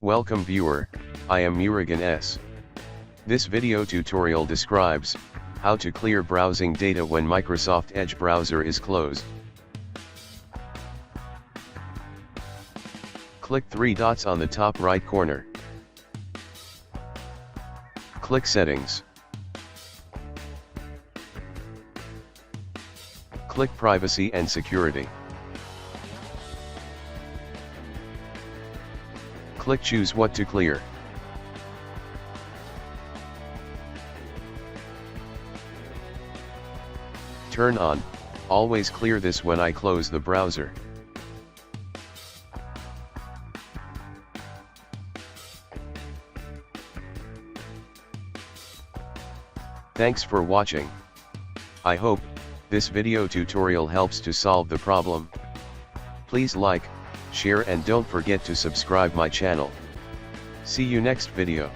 Welcome viewer, I am Murugan S. This video tutorial describes how to clear browsing data when Microsoft Edge browser is closed. Click three dots on the top right corner. Click Settings. Click Privacy and Security. Click Choose what to clear. Turn on, always clear this when I close the browser. Thanks for watching. I hope this video tutorial helps to solve the problem. Please like, share and don't forget to subscribe my channel. See you next video.